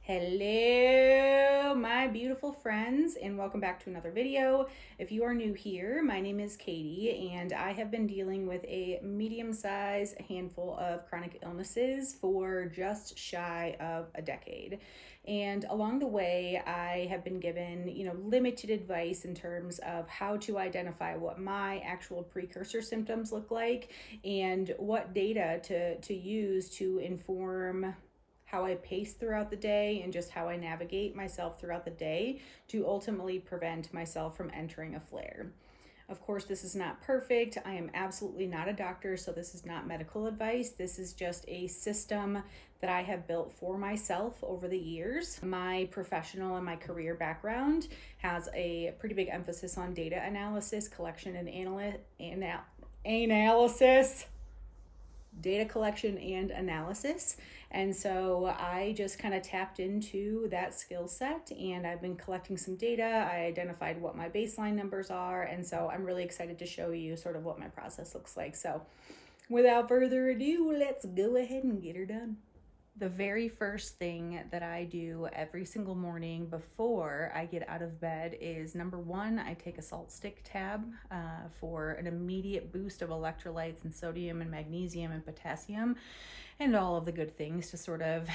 Hello, my beautiful friends, and welcome back to another video. If you are new here, my name is Katie, and I have been dealing with a medium-sized handful of chronic illnesses for just shy of a decade. And along the way, I have been given, limited advice in terms of how to identify what my actual precursor symptoms look like and what data to use to inform how I pace throughout the day and just how I navigate myself throughout the day to ultimately prevent myself from entering a flare. Of course, this is not perfect. I am absolutely not a doctor, so this is not medical advice. This is just a system that I have built for myself over the years. My professional and my career background has a pretty big emphasis on data analysis, collection, and data collection and analysis. And so I just kind of tapped into that skill set, and I've been collecting some data. I identified what my baseline numbers are, and so I'm really excited to show you sort of what my process looks like. So without further ado, let's go ahead and get her done. The very first thing that I do every single morning before I get out of bed is, number one, I take a salt stick tab for an immediate boost of electrolytes and sodium and magnesium and potassium and all of the good things to sort of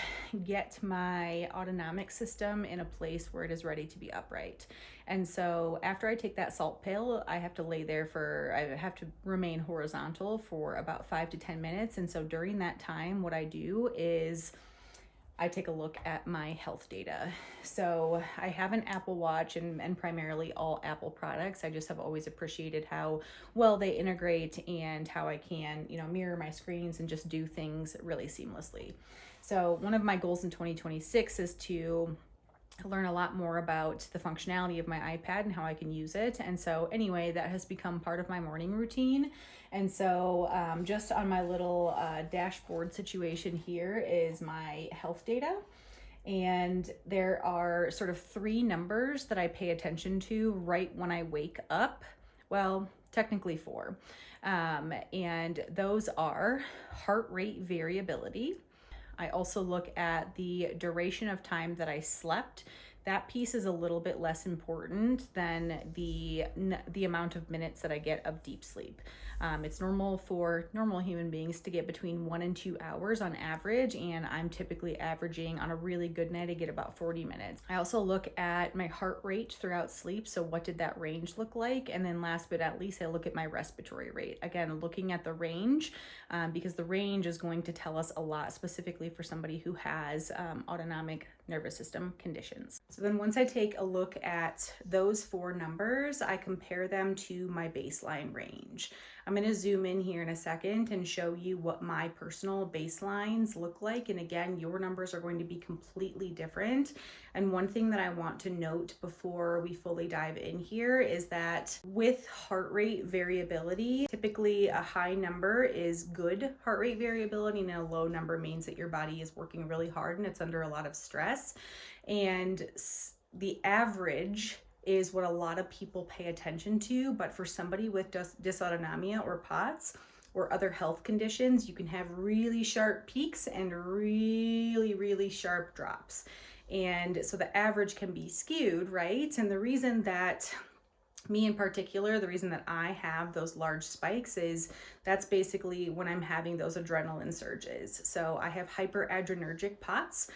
get my autonomic system in a place where it is ready to be upright. And so after I take that salt pill, I have to remain horizontal for about 5 to 10 minutes. And so during that time, what I do is I take a look at my health data. So I have an Apple Watch and primarily all Apple products. I just have always appreciated how well they integrate and how I can, mirror my screens and just do things really seamlessly. So one of my goals in 2026 is to learn a lot more about the functionality of my iPad and how I can use it. And so anyway, that has become part of my morning routine. And so just on my little dashboard situation here is my health data. And there are sort of 3 numbers that I pay attention to right when I wake up. Well, technically 4. And those are heart rate variability. I also look at the duration of time that I slept. That piece is a little bit less important than the amount of minutes that I get of deep sleep. It's normal for normal human beings to get between 1 and 2 hours on average, and I'm typically averaging on a really good night, I get about 40 minutes. I also look at my heart rate throughout sleep, so what did that range look like? And then last but not least, I look at my respiratory rate. Again, looking at the range, because the range is going to tell us a lot, specifically for somebody who has autonomic nervous system conditions. So then once I take a look at those 4 numbers, I compare them to my baseline range. I'm going to zoom in here in a second and show you what my personal baselines look like. And again, your numbers are going to be completely different. And one thing that I want to note before we fully dive in here is that with heart rate variability, typically a high number is good heart rate variability, and a low number means that your body is working really hard and it's under a lot of stress. And the average is what a lot of people pay attention to, but for somebody with dysautonomia or POTS or other health conditions, you can have really sharp peaks and really, really sharp drops. And so the average can be skewed, right? And the reason that me in particular, the reason that I have those large spikes is that's basically when I'm having those adrenaline surges. So I have hyperadrenergic POTS,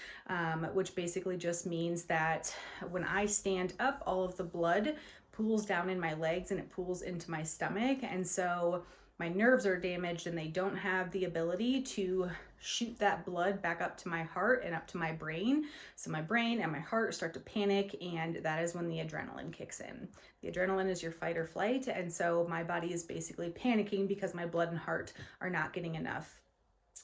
which basically just means that when I stand up, all of the blood pools down in my legs and it pools into my stomach. And so my nerves are damaged and they don't have the ability to shoot that blood back up to my heart and up to my brain. So my brain and my heart start to panic, and that is when the adrenaline kicks in. The adrenaline is your fight or flight, and so my body is basically panicking because my blood and heart are not getting enough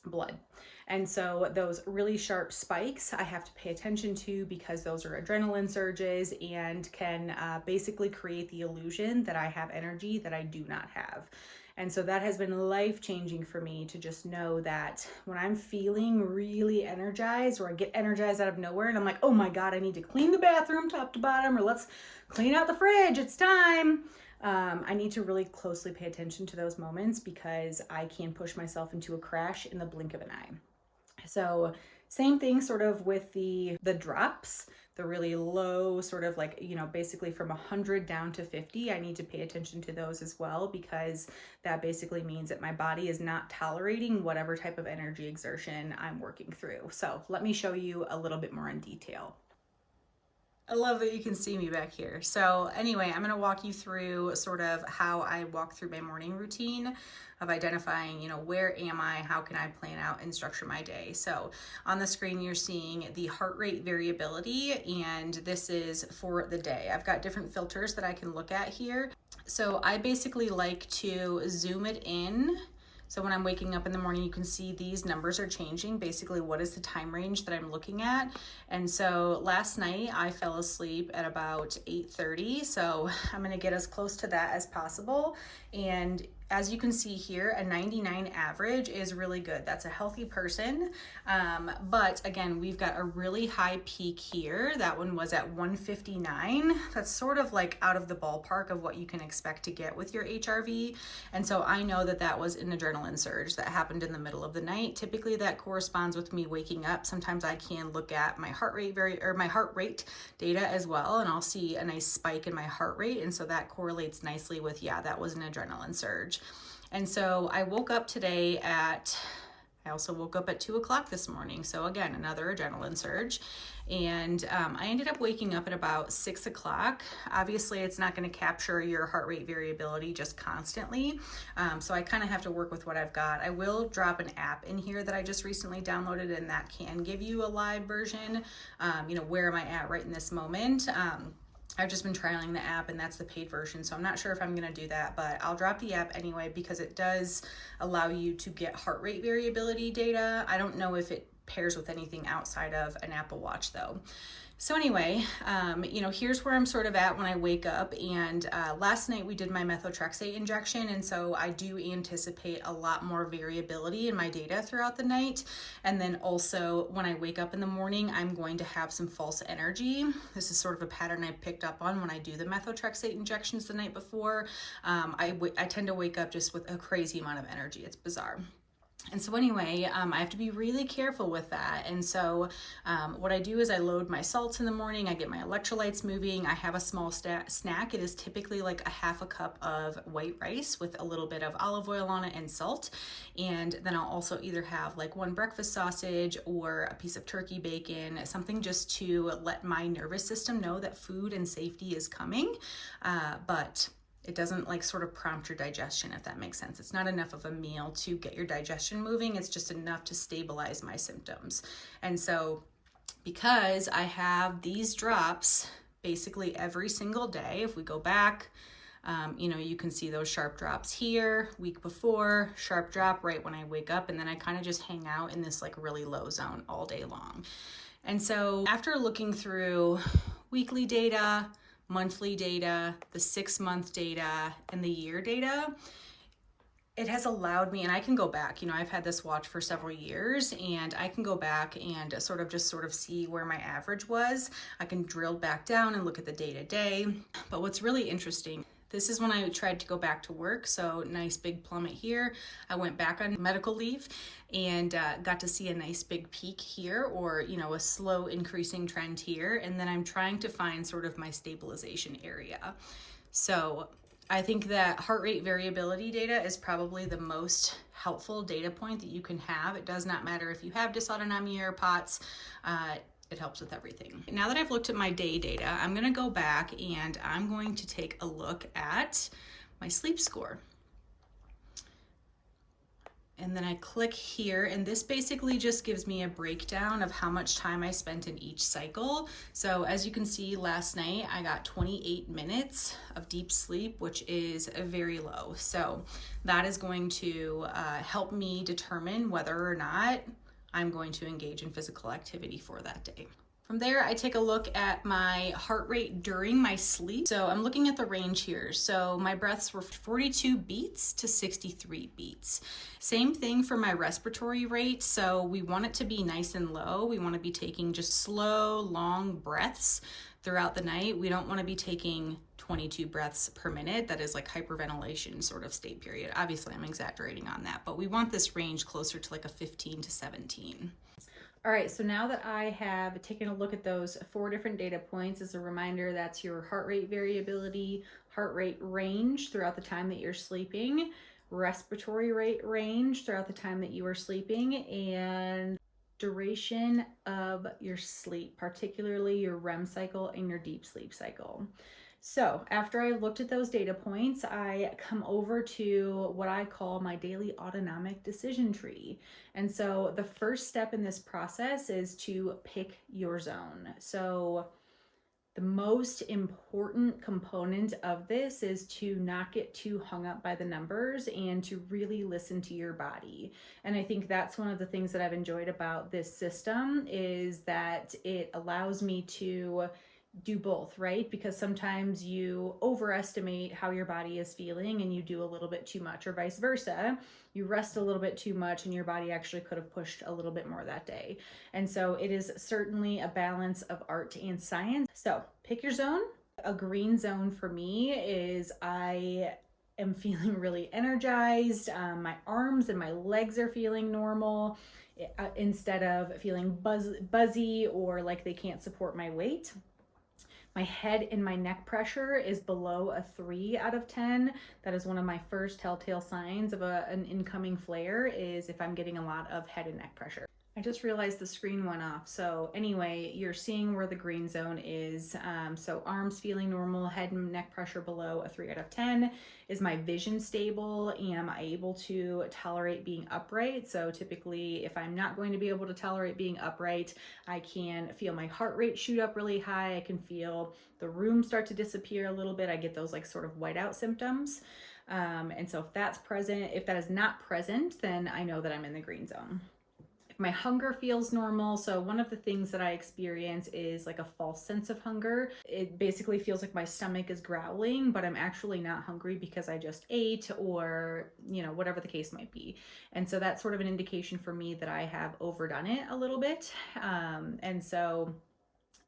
blood. And so those really sharp spikes I have to pay attention to because those are adrenaline surges and can basically create the illusion that I have energy that I do not have. And so that has been life-changing for me to just know that when I'm feeling really energized, or I get energized out of nowhere and I'm like, oh my God, I need to clean the bathroom top to bottom, or let's clean out the fridge, it's time. I need to really closely pay attention to those moments because I can push myself into a crash in the blink of an eye. So Same thing sort of with the drops, the really low sort of like, you know, basically from 100 down to 50. I need to pay attention to those as well, because that basically means that my body is not tolerating whatever type of energy exertion I'm working through. So let me show you a little bit more in detail. I love that you can see me back here. So anyway, I'm going to walk you through sort of how I walk through my morning routine of identifying, you know, where am I, how can I plan out and structure my day. So on the screen, you're seeing the heart rate variability, and this is for the day. I've got different filters that I can look at here. So I basically like to zoom it in. So when I'm waking up in the morning, you can see these numbers are changing. Basically, what is the time range that I'm looking at? And so last night I fell asleep at about 8:30. So I'm gonna get as close to that as possible. And as you can see here, a 99 average is really good. That's a healthy person. But again, we've got a really high peak here. That one was at 159. That's sort of like out of the ballpark of what you can expect to get with your HRV. And so I know that that was an adrenaline surge that happened in the middle of the night. Typically that corresponds with me waking up. Sometimes I can look at my heart rate my heart rate data as well, and I'll see a nice spike in my heart rate. And so that correlates nicely with, yeah, that was an adrenaline surge. And so I woke up today I also woke up at 2 o'clock this morning. So again, another adrenaline surge. And I ended up waking up at about 6 o'clock. Obviously, it's not going to capture your heart rate variability just constantly. So I kind of have to work with what I've got. I will drop an app in here that I just recently downloaded, and that can give you a live version. You know, where am I at right in this moment? I've just been trialing the app, and that's the paid version, so I'm not sure if I'm gonna do that, but I'll drop the app anyway because it does allow you to get heart rate variability data. I don't know if it pairs with anything outside of an Apple Watch though. So anyway, you know, here's where I'm sort of at when I wake up. And last night we did my methotrexate injection, and so I do anticipate a lot more variability in my data throughout the night. And then also when I wake up in the morning, I'm going to have some false energy. This is sort of a pattern I picked up on when I do the methotrexate injections the night before. I tend to wake up just with a crazy amount of energy. It's bizarre. And so anyway, I have to be really careful with that. And so what I do is I load my salts in the morning, I get my electrolytes moving, I have a small snack. It is typically like a half a cup of white rice with a little bit of olive oil on it and salt. And then I'll also either have like one breakfast sausage or a piece of turkey bacon, something just to let my nervous system know that food and safety is coming. But it doesn't like sort of prompt your digestion, if that makes sense. It's not enough of a meal to get your digestion moving. It's just enough to stabilize my symptoms. And so because I have these drops basically every single day, if we go back, you know, you can see those sharp drops here, week before, sharp drop right when I wake up, and then I kind of just hang out in this like really low zone all day long. And so after looking through weekly data, monthly data, the 6-month data, and the year data, it has allowed me, and I can go back, you know, I've had this watch for several years, and I can go back and sort of see where my average was. I can drill back down and look at the day to day. But what's really interesting, this is when I tried to go back to work, so nice big plummet here. I went back on medical leave and got to see a nice big peak here, or, you know, a slow increasing trend here. And then I'm trying to find sort of my stabilization area. So I think that heart rate variability data is probably the most helpful data point that you can have. It does not matter if you have dysautonomia or POTS. It helps with everything. Now that I've looked at my day data, I'm gonna go back and I'm going to take a look at my sleep score. And then I click here, and this basically just gives me a breakdown of how much time I spent in each cycle. So as you can see, last night I got 28 minutes of deep sleep, which is very low. So that is going to help me determine whether or not I'm going to engage in physical activity for that day. From there, I take a look at my heart rate during my sleep. So I'm looking at the range here. So my breaths were 42 beats to 63 beats. Same thing for my respiratory rate. So we want it to be nice and low. We want to be taking just slow, long breaths throughout the night. We don't want to be taking 22 breaths per minute. That is like hyperventilation sort of state period. Obviously, I'm exaggerating on that, but we want this range closer to like a 15 to 17. All right, so now that I have taken a look at those 4 different data points, as a reminder, that's your heart rate variability, heart rate range throughout the time that you're sleeping, respiratory rate range throughout the time that you are sleeping, and duration of your sleep, particularly your REM cycle and your deep sleep cycle. So after I looked at those data points, I come over to what I call my daily autonomic decision tree. And so the first step in this process is to pick your zone. So the most important component of this is to not get too hung up by the numbers and to really listen to your body. And I think that's one of the things that I've enjoyed about this system, is that it allows me to do both, right? Because sometimes you overestimate how your body is feeling and you do a little bit too much, or vice versa. You rest a little bit too much and your body actually could have pushed a little bit more that day. And so it is certainly a balance of art and science. So pick your zone. A green zone for me is I am feeling really energized. My arms and my legs are feeling normal instead of feeling buzzy or like they can't support my weight. My head and my neck pressure is below a 3 out of 10. That is one of my first telltale signs of an incoming flare, is if I'm getting a lot of head and neck pressure. I just realized the screen went off. So anyway, you're seeing where the green zone is. So arms feeling normal, head and neck pressure below a 3 out of 10. Is my vision stable? Am I able to tolerate being upright? So typically, if I'm not going to be able to tolerate being upright, I can feel my heart rate shoot up really high. I can feel the room start to disappear a little bit. I get those like sort of whiteout symptoms. And so if that's present, if that is not present, then I know that I'm in the green zone. My hunger feels normal. So one of the things that I experience is like a false sense of hunger. It basically feels like my stomach is growling, but I'm actually not hungry because I just ate, or, you know, whatever the case might be. And so that's sort of an indication for me that I have overdone it a little bit. And so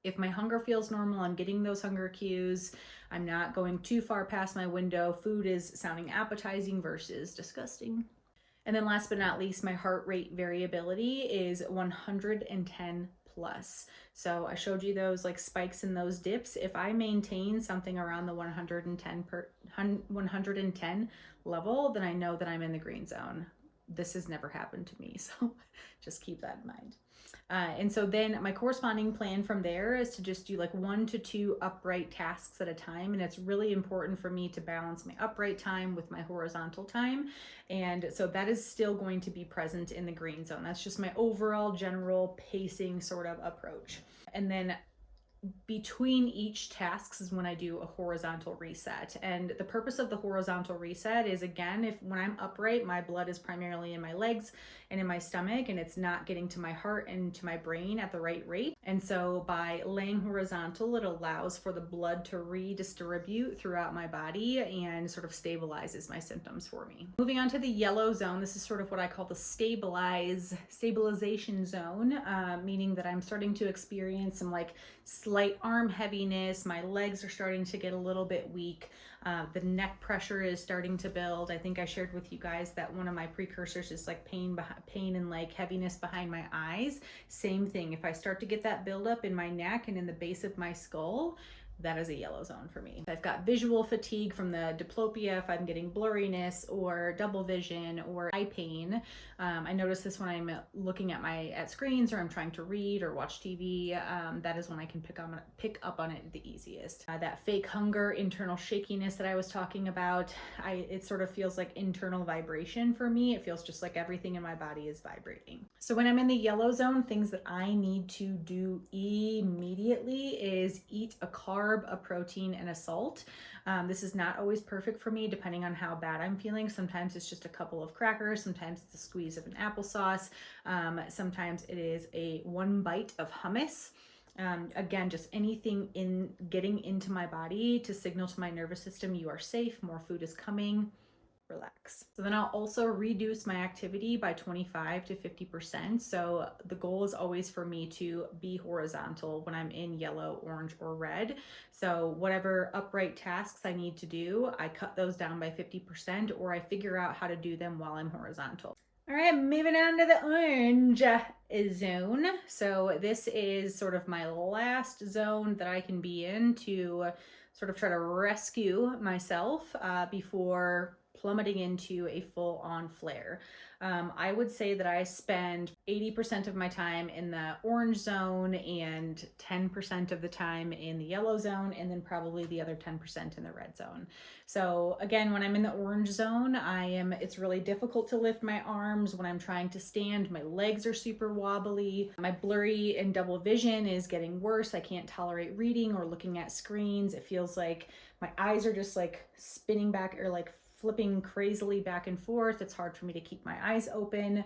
if my hunger feels normal, I'm getting those hunger cues. I'm not going too far past my window. Food is sounding appetizing versus disgusting. And then last but not least, my heart rate variability is 110 plus. So I showed you those like spikes and those dips. If I maintain something around the 110 level, then I know that I'm in the green zone. This has never happened to me, so just keep that in mind. And so then my corresponding plan from there is to just do like 1 to 2 upright tasks at a time. And it's really important for me to balance my upright time with my horizontal time. And so that is still going to be present in the green zone. That's just my overall general pacing sort of approach. And then between each tasks is when I do a horizontal reset. And the purpose of the horizontal reset is, again, if when I'm upright, my blood is primarily in my legs and in my stomach, and it's not getting to my heart and to my brain at the right rate. And so by laying horizontal, it allows for the blood to redistribute throughout my body and sort of stabilizes my symptoms for me. Moving on to the yellow zone, this is sort of what I call the stabilization zone, meaning that I'm starting to experience some like slight arm heaviness. My legs are starting to get a little bit weak. The neck pressure is starting to build. I think I shared with you guys that one of my precursors is like pain and like heaviness behind my eyes. Same thing. If I start to get that buildup in my neck and in the base of my skull, that is a yellow zone for me. I've got visual fatigue from the diplopia, if I'm getting blurriness or double vision or eye pain. I notice this when I'm looking at screens, or I'm trying to read or watch TV. That is when I can pick up on it the easiest. That fake hunger, internal shakiness that I was talking about, it sort of feels like internal vibration for me. It feels just like everything in my body is vibrating. So when I'm in the yellow zone, things that I need to do immediately is eat a carb, a protein, and a salt. This is not always perfect for me depending on how bad I'm feeling. Sometimes it's just a couple of crackers. Sometimes it's a squeeze of an applesauce. Sometimes it is one bite of hummus. Again, just anything in getting into my body to signal to my nervous system, you are safe, more food is coming. Relax. So then I'll also reduce my activity by 25 to 50%. So the goal is always for me to be horizontal when I'm in yellow, orange, or red. So whatever upright tasks I need to do, I cut those down by 50%, or I figure out how to do them while I'm horizontal. All right, moving on to the orange zone. So this is sort of my last zone that I can be in to sort of try to rescue myself before plummeting into a full-on flare. I would say that I spend 80% of my time in the orange zone and 10% of the time in the yellow zone, and then probably the other 10% in the red zone. So again, when I'm in the orange zone, it's really difficult to lift my arms. When I'm trying to stand, my legs are super wobbly. My blurry and double vision is getting worse. I can't tolerate reading or looking at screens. It feels like my eyes are just like spinning back or like flipping crazily back and forth. It's hard for me to keep my eyes open.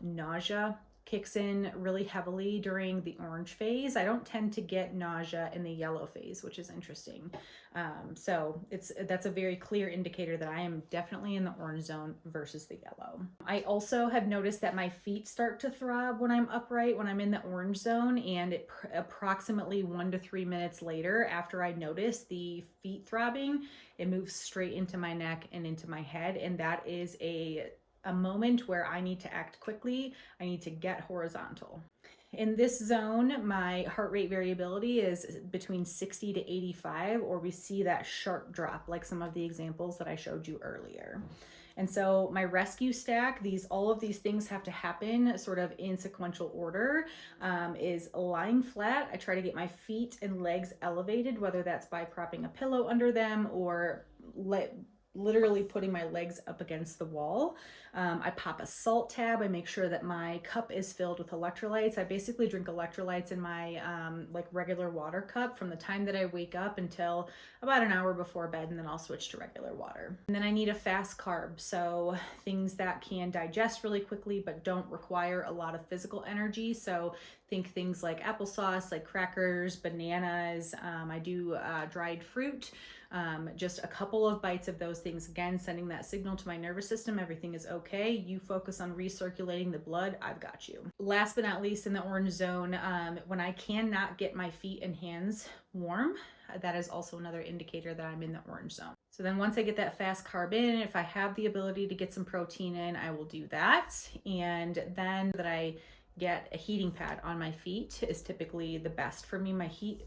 Nausea kicks in really heavily during the orange phase. I don't tend to get nausea in the yellow phase, which is interesting. So that's a very clear indicator that I am definitely in the orange zone versus the yellow. I also have noticed that my feet start to throb when I'm upright, when I'm in the orange zone, and approximately 1 to 3 minutes later, after I notice the feet throbbing, it moves straight into my neck and into my head, and that is a moment where I need to act quickly. I need to get horizontal. In this zone, my heart rate variability is between 60 to 85, or we see that sharp drop like some of the examples that I showed you earlier. And so my rescue stack, all of these things have to happen sort of in sequential order, is lying flat. I try to get my feet and legs elevated, whether that's by propping a pillow under them or literally putting my legs up against the wall. I pop a salt tab. I make sure that my cup is filled with electrolytes. I basically drink electrolytes in my like regular water cup from the time that I wake up until about an hour before bed, and then I'll switch to regular water. And then I need a fast carb, so things that can digest really quickly but don't require a lot of physical energy. So think things like applesauce, like crackers, bananas. I do dried fruit. Just a couple of bites of those things, again, sending that signal to my nervous system, everything is okay. You focus on recirculating the blood, I've got you. Last but not least, in the orange zone, when I cannot get my feet and hands warm, that is also another indicator that I'm in the orange zone. So then once I get that fast carb in, if I have the ability to get some protein in, I will do that. And then that I get a heating pad on my feet is typically the best for me. My feet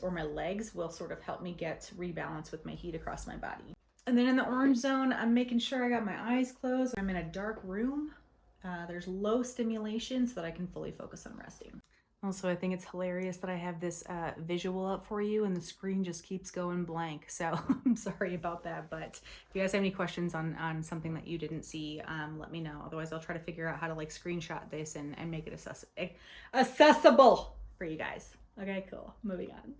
or my legs will sort of help me get rebalance with my heat across my body. And then in the orange zone, I'm making sure I got my eyes closed. I'm in a dark room. There's low stimulation so that I can fully focus on resting. Also, I think it's hilarious that I have this visual up for you and the screen just keeps going blank. So I'm sorry about that. But if you guys have any questions on something that you didn't see, let me know. Otherwise, I'll try to figure out how to like screenshot this and make it accessible for you guys. Okay, cool. Moving on.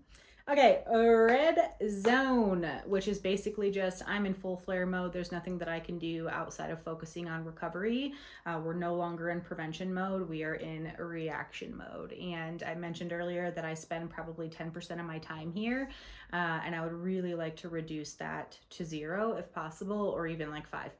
Okay, red zone, which is basically just I'm in full flare mode. There's nothing that I can do outside of focusing on recovery. We're no longer in prevention mode. We are in reaction mode. And I mentioned earlier that I spend probably 10% of my time here. And I would really like to reduce that to 0 if possible, or even like 5%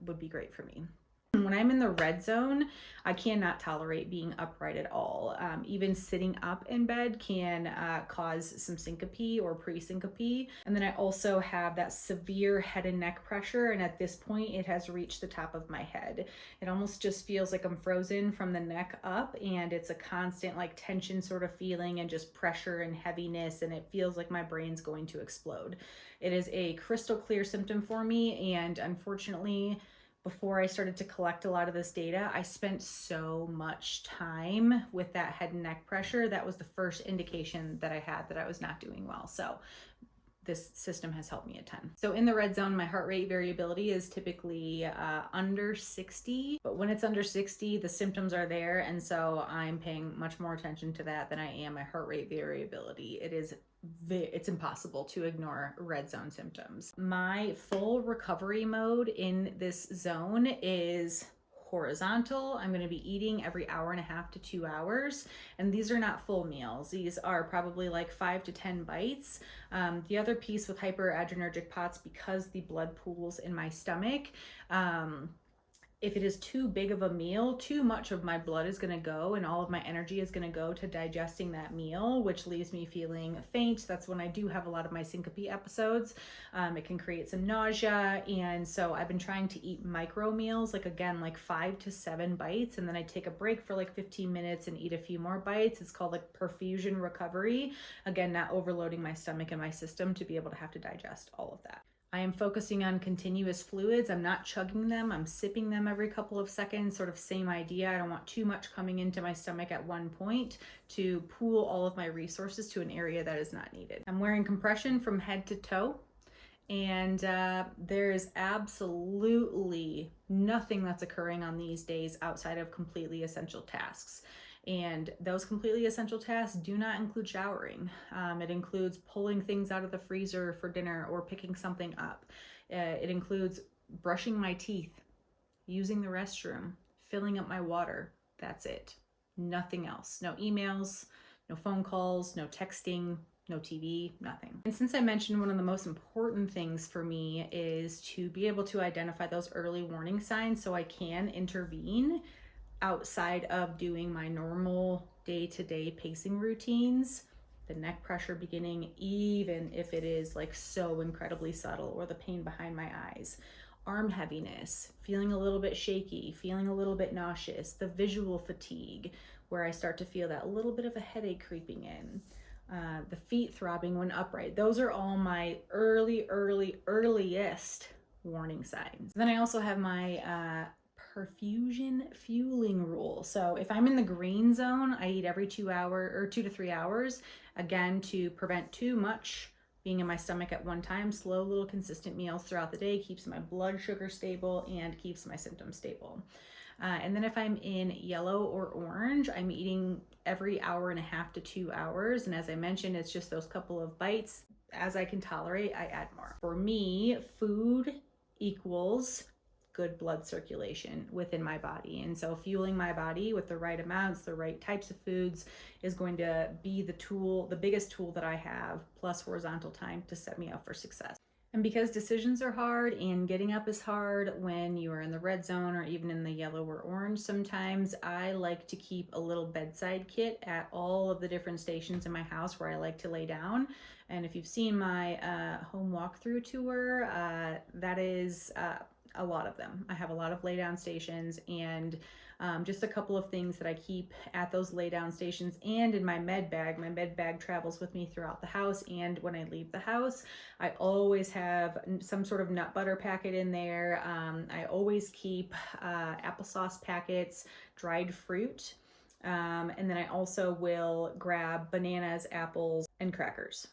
would be great for me. When I'm in the red zone, I cannot tolerate being upright at all. Even sitting up in bed can cause some syncope or pre-syncope. And then I also have that severe head and neck pressure. And at this point, it has reached the top of my head. It almost just feels like I'm frozen from the neck up, and it's a constant like tension sort of feeling and just pressure and heaviness. And it feels like my brain's going to explode. It is a crystal clear symptom for me. And unfortunately, before I started to collect a lot of this data, I spent so much time with that head and neck pressure. That was the first indication that I had that I was not doing well. So this system has helped me a ton. So in the red zone, my heart rate variability is typically under 60, but when it's under 60, the symptoms are there. And so I'm paying much more attention to that than I am my heart rate variability. It's impossible to ignore red zone symptoms. My full recovery mode in this zone is horizontal. I'm going to be eating every 1.5 to 2 hours. And these are not full meals. These are probably like 5 to 10 bites. The other piece with hyperadrenergic POTS, because the blood pools in my stomach, If it is too big of a meal, too much of my blood is going to go and all of my energy is going to go to digesting that meal, which leaves me feeling faint. That's when I do have a lot of my syncope episodes. It can create some nausea. And so I've been trying to eat micro meals, like again, like 5 to 7 bites. And then I take a break for like 15 minutes and eat a few more bites. It's called like perfusion recovery. Again, not overloading my stomach and my system to be able to have to digest all of that. I am focusing on continuous fluids. I'm not chugging them. I'm sipping them every couple of seconds, sort of same idea. I don't want too much coming into my stomach at one point to pool all of my resources to an area that is not needed. I'm wearing compression from head to toe. And there is absolutely nothing that's occurring on these days outside of completely essential tasks. And those completely essential tasks do not include showering. It includes pulling things out of the freezer for dinner or picking something up. It includes brushing my teeth, using the restroom, filling up my water. That's it. Nothing else. No emails, no phone calls, no texting, no TV, nothing. And since I mentioned one of the most important things for me is to be able to identify those early warning signs so I can intervene outside of doing my normal day-to-day pacing routines, the neck pressure beginning, even if it is like so incredibly subtle, or the pain behind my eyes, arm heaviness, feeling a little bit shaky, feeling a little bit nauseous, the visual fatigue, where I start to feel that little bit of a headache creeping in, the feet throbbing when upright. Those are all my earliest warning signs. Then I also have my perfusion fueling rule. So if I'm in the green zone, I eat every 2 to 3 hours, again, to prevent too much being in my stomach at one time. Slow little consistent meals throughout the day keeps my blood sugar stable and keeps my symptoms stable. And then if I'm in yellow or orange, I'm eating every 1.5 to 2 hours. And as I mentioned, it's just those couple of bites. As I can tolerate, I add more. For me, food equals good blood circulation within my body. And so fueling my body with the right amounts, the right types of foods is going to be the biggest tool that I have, plus horizontal time to set me up for success. And because decisions are hard and getting up is hard when you are in the red zone or even in the yellow or orange, sometimes I like to keep a little bedside kit at all of the different stations in my house where I like to lay down. And if you've seen my home walkthrough tour, that is a lot of them. I have a lot of lay down stations, and just a couple of things that I keep at those lay down stations and in my med bag. My med bag travels with me throughout the house, and when I leave the house, I always have some sort of nut butter packet in there. I always keep applesauce packets, dried fruit, and then I also will grab bananas, apples, and crackers.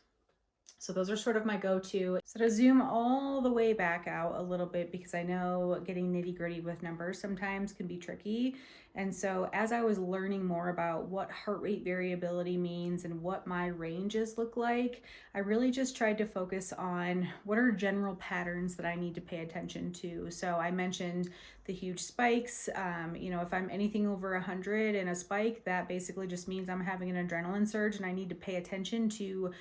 So those are sort of my go-to. So to zoom all the way back out a little bit, because I know getting nitty-gritty with numbers sometimes can be tricky. And so as I was learning more about what heart rate variability means and what my ranges look like, I really just tried to focus on what are general patterns that I need to pay attention to. So I mentioned the huge spikes. If I'm anything over 100 in a spike, that basically just means I'm having an adrenaline surge, and I need to pay attention to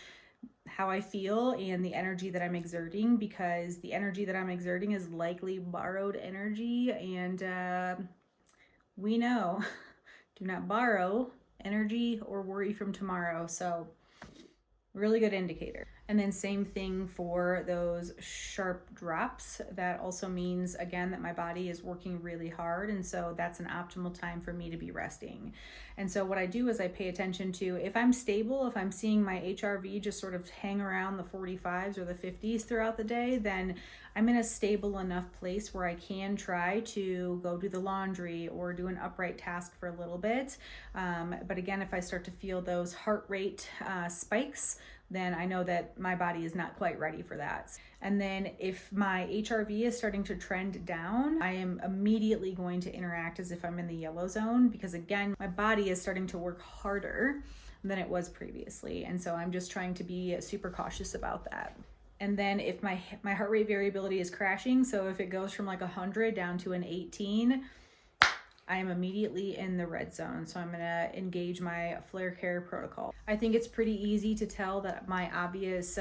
how I feel and the energy that I'm exerting, because the energy that I'm exerting is likely borrowed energy, and we know do not borrow energy or worry from tomorrow. So really good indicator. And then same thing for those sharp drops. That also means, again, that my body is working really hard. And so that's an optimal time for me to be resting. And so what I do is I pay attention to, if I'm stable, if I'm seeing my HRV just sort of hang around the 45s or the 50s throughout the day, then I'm in a stable enough place where I can try to go do the laundry or do an upright task for a little bit. But again, if I start to feel those heart rate spikes, then I know that my body is not quite ready for that. And then if my HRV is starting to trend down, I am immediately going to interact as if I'm in the yellow zone, because again, my body is starting to work harder than it was previously. And so I'm just trying to be super cautious about that. And then if my heart rate variability is crashing, so if it goes from like 100 down to an 18, I am immediately in the red zone. So I'm gonna engage my flare care protocol. I think it's pretty easy to tell that my obvious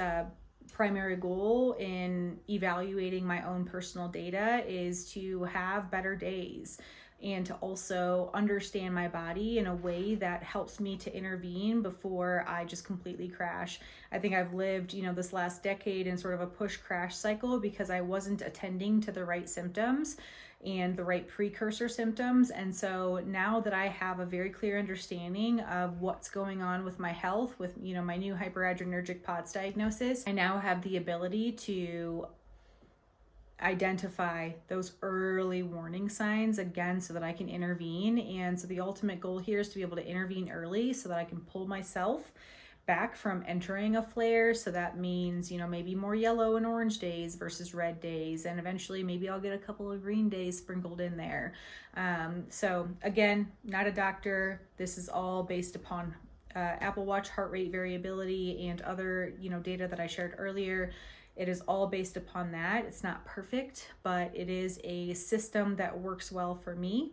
primary goal in evaluating my own personal data is to have better days and to also understand my body in a way that helps me to intervene before I just completely crash. I think I've lived, this last decade in sort of a push crash cycle because I wasn't attending to the right symptoms and the right precursor symptoms. And so now that I have a very clear understanding of what's going on with my health, with, my new hyperadrenergic POTS diagnosis, I now have the ability to identify those early warning signs again so that I can intervene. And so the ultimate goal here is to be able to intervene early so that I can pull myself back from entering a flare. So that means, maybe more yellow and orange days versus red days. And eventually maybe I'll get a couple of green days sprinkled in there. So again, not a doctor. This is all based upon Apple Watch heart rate variability and other, data that I shared earlier. It is all based upon that. It's not perfect, but it is a system that works well for me.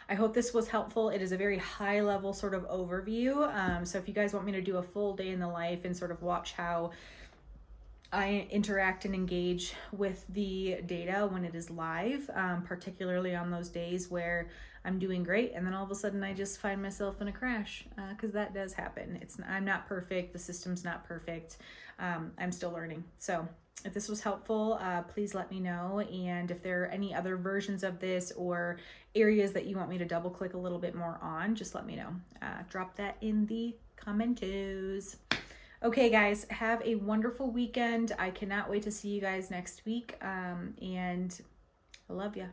I hope this was helpful. It is a very high level sort of overview. So if you guys want me to do a full day in the life and sort of watch how I interact and engage with the data when it is live, particularly on those days where I'm doing great and then all of a sudden I just find myself in a crash, because that does happen. I'm not perfect. The system's not perfect. I'm still learning. So if this was helpful, please let me know. And if there are any other versions of this or areas that you want me to double click a little bit more on, just let me know. Drop that in the commentos. Okay, guys, have a wonderful weekend. I cannot wait to see you guys next week. And I love ya.